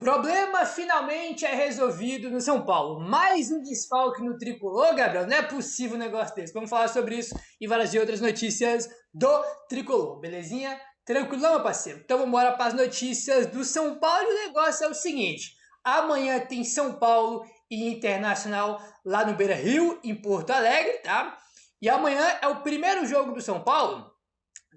Problema finalmente é resolvido no São Paulo. Mais um desfalque no Tricolor, Gabriel. Não é possível um negócio desse. Vamos falar sobre isso e várias outras notícias do Tricolor, belezinha? Tranquilão, meu parceiro? Então vamos embora para as notícias do São Paulo. E o negócio é o seguinte. Amanhã tem São Paulo e Internacional lá no Beira-Rio, em Porto Alegre, tá? E amanhã é o primeiro jogo do São Paulo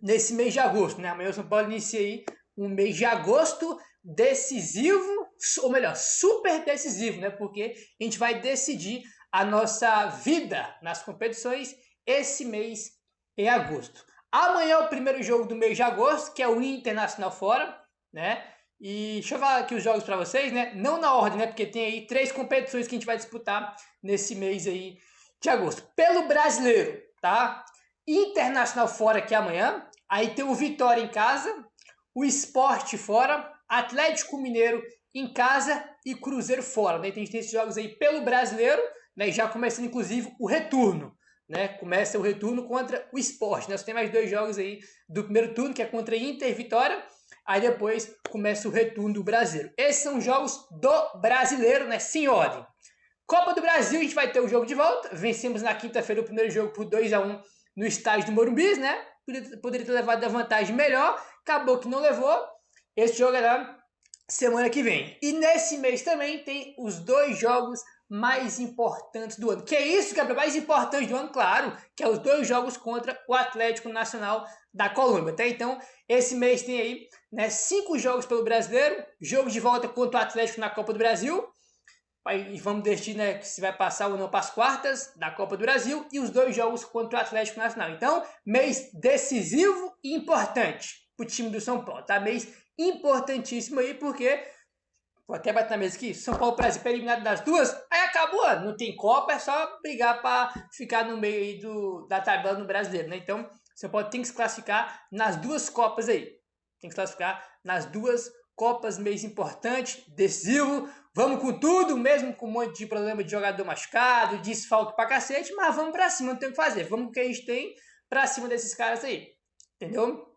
nesse mês de agosto, né? Amanhã o São Paulo inicia aí um mês de agosto decisivo, ou melhor, super decisivo, né? Porque a gente vai decidir a nossa vida nas competições esse mês em agosto. Amanhã é o primeiro jogo do mês de agosto, que é o Internacional fora, né? E deixa eu falar aqui os jogos para vocês, né? Não na ordem, né? Porque tem aí 3 competições que a gente vai disputar nesse mês aí de agosto. Pelo brasileiro, tá? Internacional fora que é amanhã. Aí tem o Vitória em casa, o Sport fora, Atlético Mineiro em casa e Cruzeiro fora. Né? Então a gente tem esses jogos aí pelo brasileiro, né? Já começando inclusive o retorno. Né? Começa o retorno contra o Sport. Nós temos mais 2 jogos aí do primeiro turno, que é contra Inter e Vitória. Aí depois começa o retorno do brasileiro. Esses são os jogos do brasileiro, né? Sem ordem. Copa do Brasil, a gente vai ter o jogo de volta. Vencemos na quinta-feira o primeiro jogo por 2-1 no estádio do Morumbi, né? Poderia ter levado a vantagem melhor, acabou que não levou. Esse jogo é na semana que vem. E nesse mês também tem os 2 jogos mais importantes do ano. Que é isso, Gabriel? Mais importante do ano, claro, que é os 2 jogos contra o Atlético Nacional da Colômbia. Tá? Então, esse mês tem aí, né, 5 jogos pelo brasileiro, jogo de volta contra o Atlético na Copa do Brasil. E vamos decidir, né, se vai passar ou não para as quartas da Copa do Brasil e os 2 jogos contra o Atlético Nacional. Então, mês decisivo e importante para o time do São Paulo, tá? Mês importantíssimo aí, porque vou até bater na mesa aqui, São Paulo para eliminado das 2, aí acabou, não tem Copa, é só brigar para ficar no meio aí da tabela no brasileiro, né? Então, São Paulo tem que se classificar nas 2 Copas aí. Tem que se classificar nas 2 Copas, mês importante, decisivo. Vamos com tudo, mesmo com um monte de problema de jogador machucado, desfalque pra cacete, mas vamos pra cima, não tem o que fazer. Vamos com o que a gente tem pra cima desses caras aí, entendeu?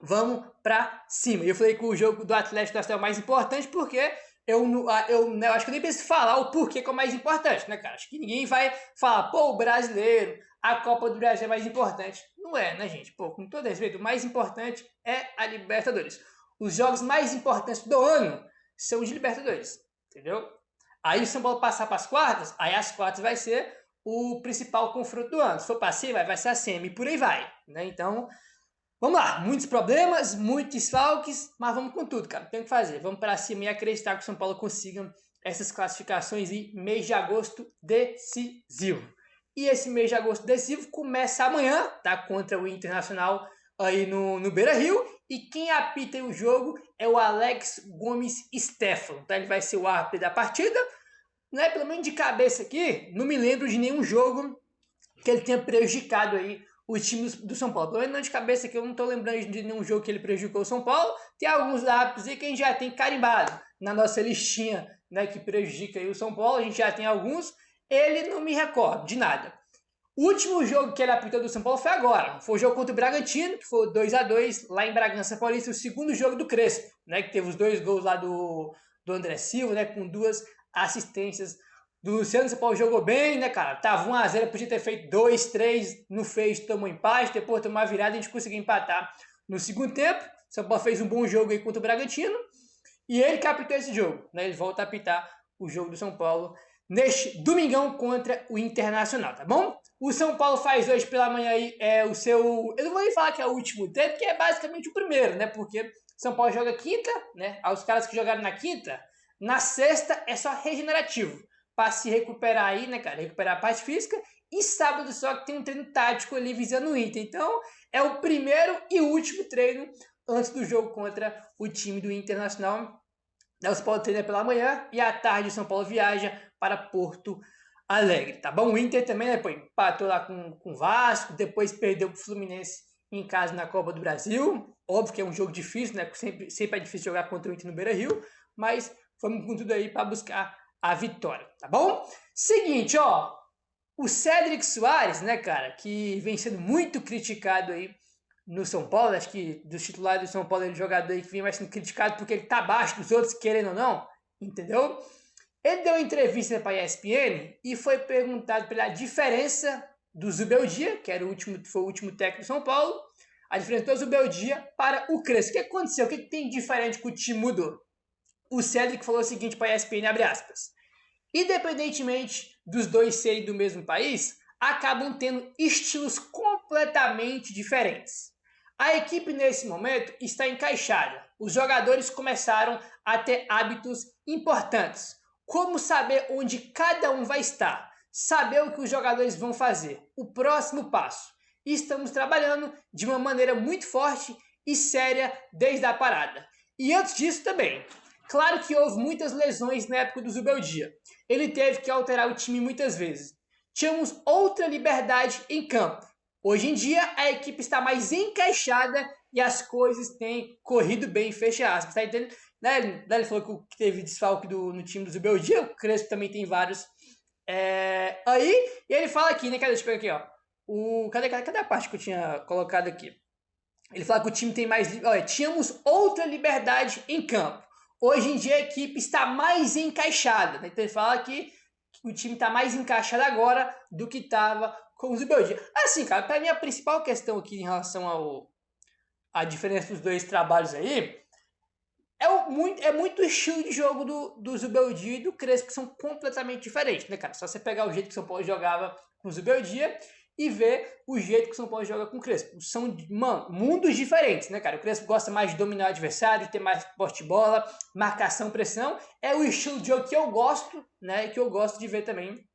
Vamos pra cima. E eu falei que o jogo do Atlético é o mais importante porque eu acho que eu nem preciso falar o porquê que é o mais importante, né, cara? Acho que ninguém vai falar, pô, o brasileiro, a Copa do Brasil é mais importante. Não é, né, gente? Pô, com todo respeito, o mais importante é a Libertadores. Os jogos mais importantes do ano são os de Libertadores. Entendeu? Aí o São Paulo passar para as quartas, aí as quartas vai ser o principal confronto do ano. Se for para cima, vai ser a semi e por aí vai. Né? Então, vamos lá. Muitos problemas, muitos desfalques, mas vamos com tudo, cara. Não tem o que fazer. Vamos para cima e acreditar que o São Paulo consiga essas classificações em mês de agosto decisivo. E esse mês de agosto decisivo começa amanhã, tá? Contra o Internacional aí no Beira-Rio. E quem apita o jogo é o Alex Gomes Stefano, tá? Ele vai ser o árbitro da partida. Né? Pelo menos de cabeça aqui, não me lembro de nenhum jogo que ele tenha prejudicado aí o time do São Paulo. Pelo menos não de cabeça aqui, eu não estou lembrando de nenhum jogo que ele prejudicou o São Paulo. Tem alguns árbitros aí que a gente já tem carimbado na nossa listinha, né, que prejudica aí o São Paulo. A gente já tem alguns. Ele não me recorda de nada. O último jogo que ele apitou do São Paulo foi agora. Foi o jogo contra o Bragantino, que foi 2-2 lá em Bragança Paulista, o segundo jogo do Crespo, né? Que teve os 2 gols lá do André Silva, né? Com 2 assistências do Luciano. O São Paulo jogou bem, né, cara? Tava 1-0, podia ter feito 2-3, não fez, tomou empate, depois tomou uma virada e a gente conseguiu empatar no segundo tempo. O São Paulo fez um bom jogo aí contra o Bragantino e ele que apitou esse jogo, né? Ele volta a apitar o jogo do São Paulo neste domingão contra o Internacional, tá bom? O São Paulo faz hoje pela manhã aí o seu... Eu não vou nem falar que é o último tempo, porque é basicamente o primeiro, né? Porque São Paulo joga quinta, né? Aos caras que jogaram na quinta, na sexta é só regenerativo. Para se recuperar aí, né, cara? Recuperar a parte física. E sábado só que tem um treino tático ali visando o Inter. Então, é o primeiro e último treino antes do jogo contra o time do Internacional. O São Paulo treina pela manhã e à tarde o São Paulo viaja para Porto Alegre, tá bom? O Inter também, né, pô, empatou lá com o Vasco, depois perdeu pro Fluminense em casa na Copa do Brasil. Óbvio que é um jogo difícil, né? Sempre é difícil jogar contra o Inter no Beira-Rio, mas vamos com tudo aí para buscar a vitória, tá bom? Seguinte, ó, o Cédric Soares, né, cara, que vem sendo muito criticado aí no São Paulo, acho que dos titulares do São Paulo ele é o jogador aí que vem mais sendo criticado porque ele tá abaixo dos outros, querendo ou não. entendeu? Ele deu uma entrevista para a ESPN e foi perguntado pela diferença do Zubeldia, que foi o último técnico do São Paulo, a diferença do Zubeldia para o Crespo. O que aconteceu? O que tem de diferente que o time mudou? O Cedric falou o seguinte para a ESPN, abre aspas, independentemente dos dois serem do mesmo país, acabam tendo estilos completamente diferentes. A equipe nesse momento está encaixada. Os jogadores começaram a ter hábitos importantes. Como saber onde cada um vai estar? Saber o que os jogadores vão fazer. O próximo passo. E estamos trabalhando de uma maneira muito forte e séria desde a parada. E antes disso também. Claro que houve muitas lesões na época do Zubeldia. Ele teve que alterar o time muitas vezes. Tínhamos outra liberdade em campo. Hoje em dia, a equipe está mais encaixada e as coisas têm corrido bem, fecha aspas. Tá entendendo? Ele falou que teve desfalque no time do Zubeldia, o Crespo também tem vários. E ele fala aqui, né? Deixa eu pegar aqui, ó. Cadê a parte que eu tinha colocado aqui? Ele fala que o time tem mais... Olha, tínhamos outra liberdade em campo. Hoje em dia, a equipe está mais encaixada. Né? Então, ele fala que o time está mais encaixado agora do que estava com o Zubeldia. Assim, cara, para mim a principal questão aqui em relação à diferença dos dois trabalhos aí é muito o estilo de jogo do Zubeldia e do Crespo, que são completamente diferentes, né, cara? Só você pegar o jeito que o São Paulo jogava com o Zubeldia e ver o jeito que o São Paulo joga com o Crespo. São, mano, mundos diferentes, né, cara? O Crespo gosta mais de dominar o adversário, ter mais poste de bola, marcação, pressão. É o estilo de jogo que eu gosto, né? E que eu gosto de ver também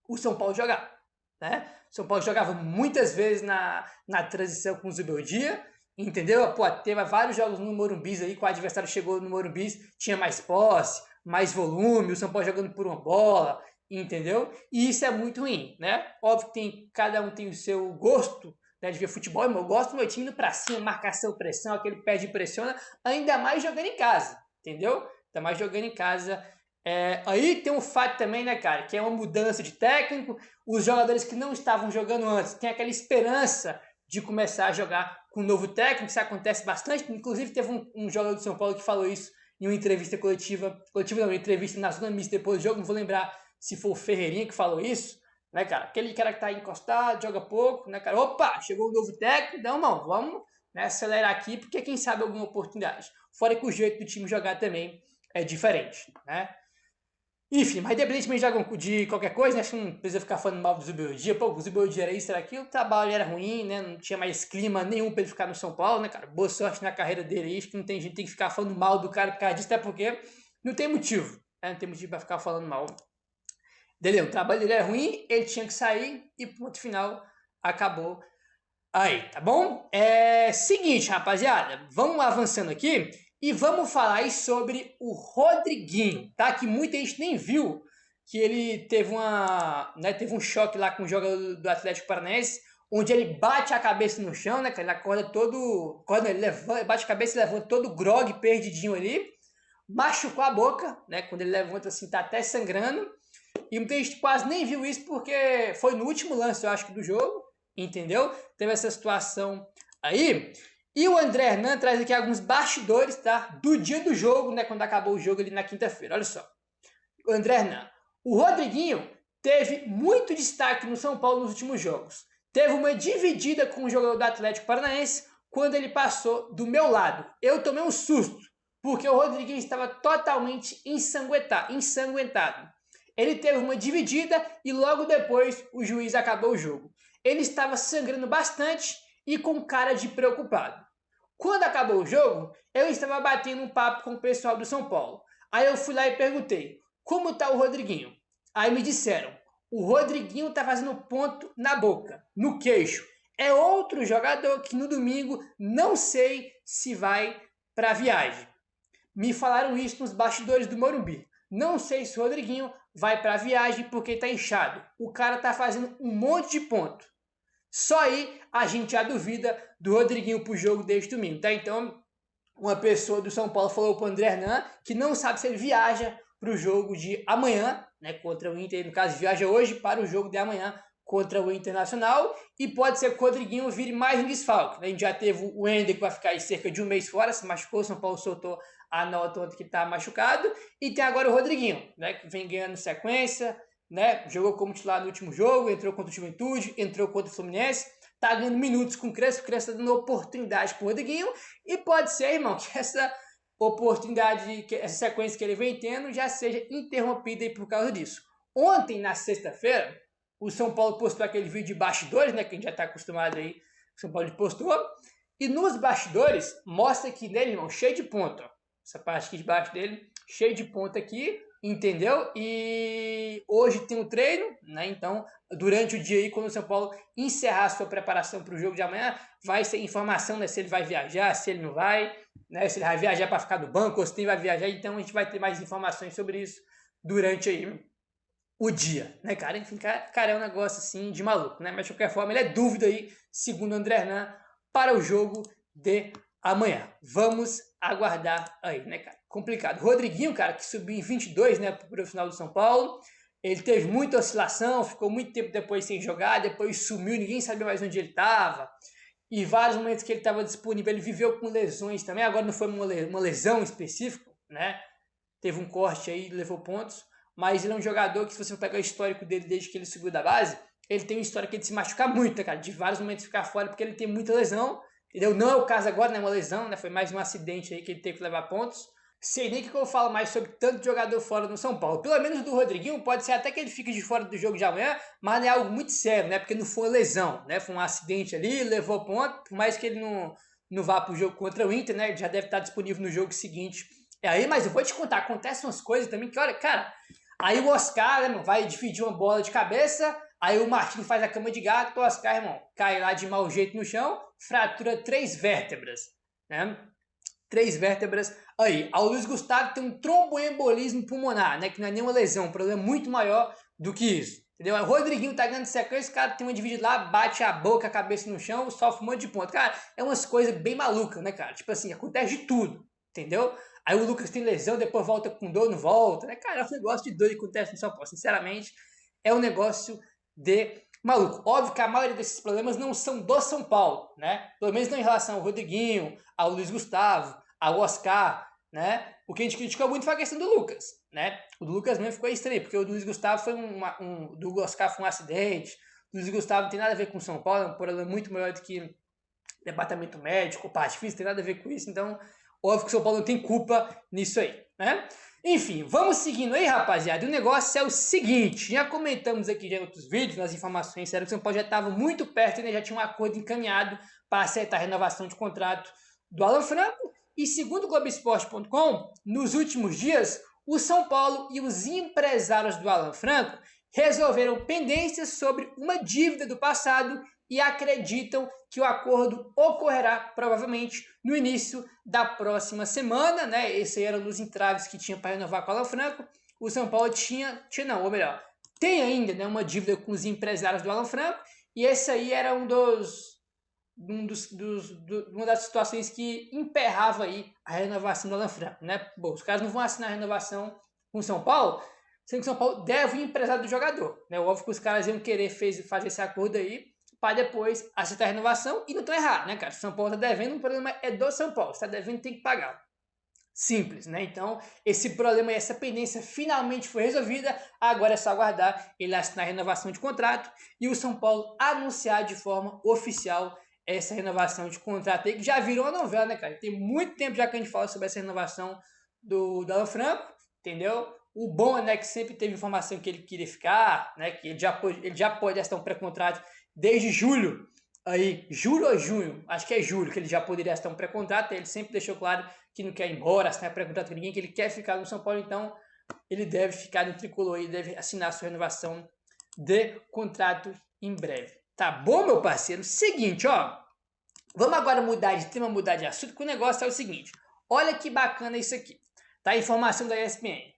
o São Paulo jogar, né? O São Paulo jogava muitas vezes na transição com o Zubeldia, entendeu? Pô, teve vários jogos no Morumbi aí, que o adversário chegou no Morumbi, tinha mais posse, mais volume, o São Paulo jogando por uma bola, entendeu? E isso é muito ruim, né? Óbvio que cada um tem o seu gosto, né, de ver futebol. Eu gosto do meu time indo pra cima, marcação, pressão, aquele pé de pressiona, ainda mais jogando em casa, entendeu? Ainda mais jogando em casa. Aí tem um fato também, né, cara, que é uma mudança de técnico. Os jogadores que não estavam jogando antes têm aquela esperança de começar a jogar com um novo técnico. Isso acontece bastante. Inclusive, teve um jogador do São Paulo que falou isso em uma entrevista coletiva não, uma entrevista na Zona Mista depois do jogo, não vou lembrar se foi o Ferreirinha que falou isso, né, cara? Aquele cara que tá encostado, joga pouco, né, cara? Opa, chegou um novo técnico, então, não, vamos, né, acelerar aqui, porque quem sabe alguma oportunidade. Fora que o jeito do time jogar também é diferente, né? Enfim, mas independentemente de qualquer coisa, né, acho que não precisa ficar falando mal do Zubeldia. Pô, o Zubeldia era isso, era aquilo, o trabalho era ruim, né? Não tinha mais clima nenhum pra ele ficar no São Paulo, né, cara? Boa sorte na carreira dele, isso que não tem gente que tem que ficar falando mal do cara por causa disso, até porque não tem motivo, né? Não tem motivo pra ficar falando mal dele. O trabalho dele é ruim, ele tinha que sair e ponto final, acabou aí, tá bom? Seguinte, rapaziada, vamos avançando aqui. E vamos falar aí sobre o Rodriguinho, tá? Que muita gente nem viu que ele teve teve um choque lá com o jogador do Atlético Paranaense, onde ele bate a cabeça no chão, né? Ele acorda todo... Quando ele levanta, bate a cabeça e levanta todo grog, perdidinho ali. Machucou a boca, né? Quando ele levanta assim, tá até sangrando. E muita gente quase nem viu isso porque foi no último lance, eu acho que do jogo, entendeu? Teve essa situação aí. E o André Hernan traz aqui alguns bastidores, tá? Do dia do jogo, né? Quando acabou o jogo ali na quinta-feira. Olha só. O André Hernan. O Rodriguinho teve muito destaque no São Paulo nos últimos jogos. Teve uma dividida com o jogador do Atlético Paranaense quando ele passou do meu lado. Eu tomei um susto, porque o Rodriguinho estava totalmente ensanguentado. Ele teve uma dividida e logo depois o juiz acabou o jogo. Ele estava sangrando bastante e com cara de preocupado. Quando acabou o jogo, eu estava batendo um papo com o pessoal do São Paulo. Aí eu fui lá e perguntei, como tá o Rodriguinho? Aí me disseram, o Rodriguinho tá fazendo ponto na boca, no queixo. É outro jogador que no domingo não sei se vai para a viagem. Me falaram isso nos bastidores do Morumbi. Não sei se o Rodriguinho vai para a viagem porque tá inchado. O cara tá fazendo um monte de ponto. Só aí a gente já duvida do Rodriguinho pro jogo deste domingo, tá? Então, uma pessoa do São Paulo falou pro André Hernan que não sabe se ele viaja pro jogo de amanhã, né, contra o Inter, no caso, viaja hoje para o jogo de amanhã contra o Internacional, e pode ser que o Rodriguinho vire mais um desfalque. A gente já teve o Ender, que vai ficar aí cerca de um mês fora, se machucou, o São Paulo soltou a nota ontem que está machucado, e tem agora o Rodriguinho, né, que vem ganhando sequência, né, jogou como titular no último jogo, entrou contra o Juventude, entrou contra o Fluminense, tá ganhando minutos com o Crespo tá dando oportunidade pro Rodriguinho, e pode ser, irmão, que essa oportunidade, que essa sequência que ele vem tendo já seja interrompida aí por causa disso. Ontem, na sexta-feira, o São Paulo postou aquele vídeo de bastidores, né, que a gente já tá acostumado aí, o São Paulo postou, e nos bastidores mostra que nele, irmão, cheio de ponta, ó. Essa parte aqui de baixo dele, cheio de ponta aqui, entendeu? E hoje tem um treino, né? Então, durante o dia aí, quando o São Paulo encerrar a sua preparação para o jogo de amanhã, vai ser informação, né? Se ele vai viajar, se ele não vai, né? Se ele vai viajar para ficar no banco, ou se ele vai viajar. Então, a gente vai ter mais informações sobre isso durante aí o dia, né, cara? Enfim, cara, é um negócio assim de maluco, né? Mas de qualquer forma, ele é dúvida aí, segundo o André Hernan, para o jogo de amanhã. Vamos aguardar aí, né, cara? Complicado. Rodriguinho, cara, que subiu em 22, né, pro final do São Paulo. Ele teve muita oscilação, ficou muito tempo depois sem jogar, depois sumiu, ninguém sabia mais onde ele estava. E vários momentos que ele estava disponível, ele viveu com lesões também. Agora não foi uma lesão específica, né? Teve um corte aí, levou pontos. Mas ele é um jogador que, se você pegar o histórico dele desde que ele subiu da base, ele tem uma história que ele se machuca muito, cara, de vários momentos ficar fora, porque ele tem muita lesão. Entendeu? Não é o caso agora, né? Uma lesão, né? Foi mais um acidente aí que ele teve que levar pontos. Sei nem o que eu falo mais sobre tanto jogador fora no São Paulo. Pelo menos do Rodriguinho, pode ser até que ele fique de fora do jogo de amanhã, mas não é algo muito sério, né? Porque não foi uma lesão, né? Foi um acidente ali, levou ponto, por mais que ele não vá pro jogo contra o Inter, né? Ele já deve estar disponível no jogo seguinte. É aí, mas eu vou te contar, acontecem umas coisas também que, olha, cara, aí o Oscar, né, vai dividir uma bola de cabeça, aí o Martinho faz a cama de gato, o Oscar, irmão, cai lá de mau jeito no chão, fratura 3 vértebras, né? 3 vértebras aí. O Luiz Gustavo tem um tromboembolismo pulmonar, né? Que não é nenhuma lesão, um problema muito maior do que isso. Entendeu? O Rodriguinho tá ganhando sequência, o cara tem uma dividida lá, bate a boca, a cabeça no chão, sofre um monte de ponto. Cara, é umas coisas bem malucas, né, cara? Tipo assim, acontece de tudo, entendeu? Aí o Lucas tem lesão, depois volta com dor, não volta, né? Cara, é um negócio de doido que acontece no São Paulo. Sinceramente, é um negócio de maluco. Óbvio que a maioria desses problemas não são do São Paulo, né? Pelo menos não em relação ao Rodriguinho, ao Luiz Gustavo, ao Oscar, né? O que a gente criticou muito foi a questão do Lucas, né? O do Lucas mesmo ficou estranho, porque o do Luiz Gustavo foi do Oscar foi um acidente. O Luiz Gustavo não tem nada a ver com o São Paulo, é um problema muito maior do que departamento médico, parte física, tem nada a ver com isso. Então, óbvio que o São Paulo não tem culpa nisso aí, né? Enfim, vamos seguindo aí, rapaziada. O negócio é o seguinte, já comentamos aqui já em outros vídeos, nas informações, sério que o São Paulo já estava muito perto, né? Já tinha um acordo encaminhado para acertar a renovação de contrato do Alan Franco. E segundo o Globoesporte.com, nos últimos dias, o São Paulo e os empresários do Alan Franco resolveram pendências sobre uma dívida do passado e acreditam que o acordo ocorrerá provavelmente no início da próxima semana, né? Esse era um dos entraves que tinha para renovar com o Alan Franco. O São Paulo tem ainda, né, uma dívida com os empresários do Alan Franco, e esse aí era uma das situações que emperrava aí a renovação do Alan Franco, né? Bom, os caras não vão assinar a renovação com o São Paulo, sendo que o São Paulo deve o empresário do jogador, né? Óbvio que os caras iam querer fazer esse acordo aí para depois aceitar a renovação, e não estão errados, né, cara? Se o São Paulo está devendo, o problema é do São Paulo. Se está devendo, tem que pagar. Simples, né? Então, esse problema e essa pendência finalmente foi resolvida. Agora é só aguardar ele assinar a renovação de contrato e o São Paulo anunciar de forma oficial essa renovação de contrato aí, que já virou uma novela, né, cara? Tem muito tempo já que a gente fala sobre essa renovação do Alan Franco, entendeu? O bom é, né, que sempre teve informação que ele queria ficar, né, que ele já pode assinar um pré-contrato desde julho, aí, julho ou junho, acho que é julho, que ele já poderia assinar um pré-contrato. Ele sempre deixou claro que não quer ir embora, assinar pré-contrato com ninguém, que ele quer ficar no São Paulo, então ele deve ficar no Tricolor e deve assinar sua renovação de contrato em breve. Tá bom, meu parceiro? Seguinte, ó, vamos agora mudar de tema, mudar de assunto, que o negócio é o seguinte, olha que bacana isso aqui, tá? Informação da ESPN.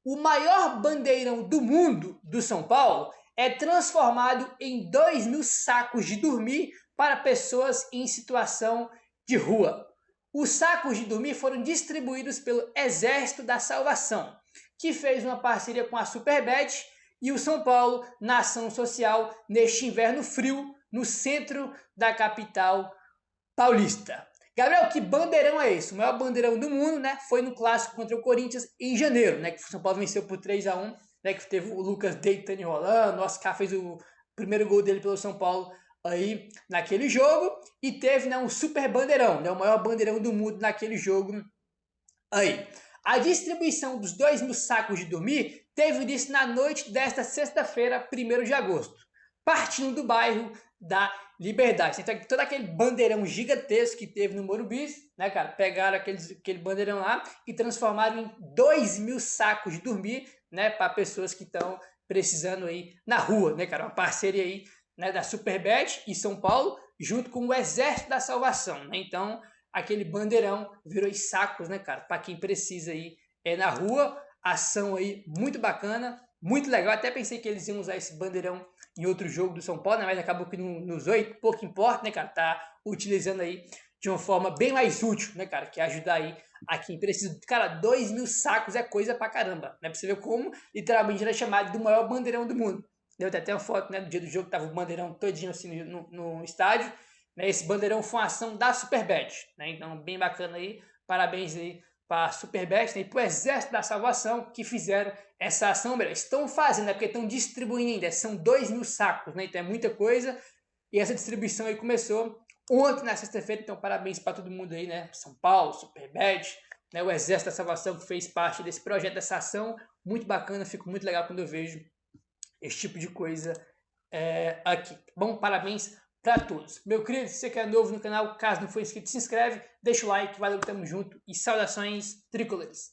O maior bandeirão do mundo do São Paulo é transformado em 2.000 sacos de dormir para pessoas em situação de rua. Os sacos de dormir foram distribuídos pelo Exército da Salvação, que fez uma parceria com a Superbet e o São Paulo na ação social neste inverno frio no centro da capital paulista. Gabriel, que bandeirão é esse? O maior bandeirão do mundo, né? Foi no clássico contra o Corinthians em janeiro, né? Que o São Paulo venceu por 3-1, né? Que teve o Lucas deitando e rolando, o Oscar fez o primeiro gol dele pelo São Paulo aí naquele jogo e teve, né, um super bandeirão, né? O maior bandeirão do mundo naquele jogo aí. A distribuição dos 2.000 sacos de dormir teve início na noite desta sexta-feira, 1º de agosto, partindo do bairro da Liberdade. Então, todo aquele bandeirão gigantesco que teve no Morumbi, né, cara? Pegaram aquele bandeirão lá e transformaram em 2.000 sacos de dormir, né, para pessoas que estão precisando aí na rua, né, cara? Uma parceria aí, né, da Superbet e São Paulo, junto com o Exército da Salvação, né? Então, aquele bandeirão virou sacos, né, cara? Para quem precisa aí na rua, ação aí muito bacana, muito legal. Até pensei que eles iam usar esse bandeirão em outro jogo do São Paulo, né? Mas acabou que não usou e pouco importa, né, cara? Tá utilizando aí de uma forma bem mais útil, né, cara? Que é ajudar aí a quem precisa. Cara, 2.000 sacos é coisa pra caramba, né? Pra você ver como literalmente era chamado do maior bandeirão do mundo. Deu até uma foto, né? No dia do jogo tava o bandeirão todinho assim no estádio. Né? Esse bandeirão foi uma ação da Superbet, né? Então, bem bacana aí. Parabéns aí para a Superbet, né? E para o Exército da Salvação que fizeram essa ação, melhor. Estão fazendo, né? Porque estão distribuindo ainda. São 2.000 sacos, né? Então é muita coisa. E essa distribuição aí começou ontem, na sexta-feira. Então, parabéns para todo mundo aí, né? São Paulo, Superbet, né? O Exército da Salvação que fez parte desse projeto, dessa ação. Muito bacana, fico muito legal quando eu vejo esse tipo de coisa aqui. Bom, parabéns para todos. Meu querido, se você que é novo no canal, caso não for inscrito, se inscreve, deixa o like, valeu, tamo junto e saudações tricolores.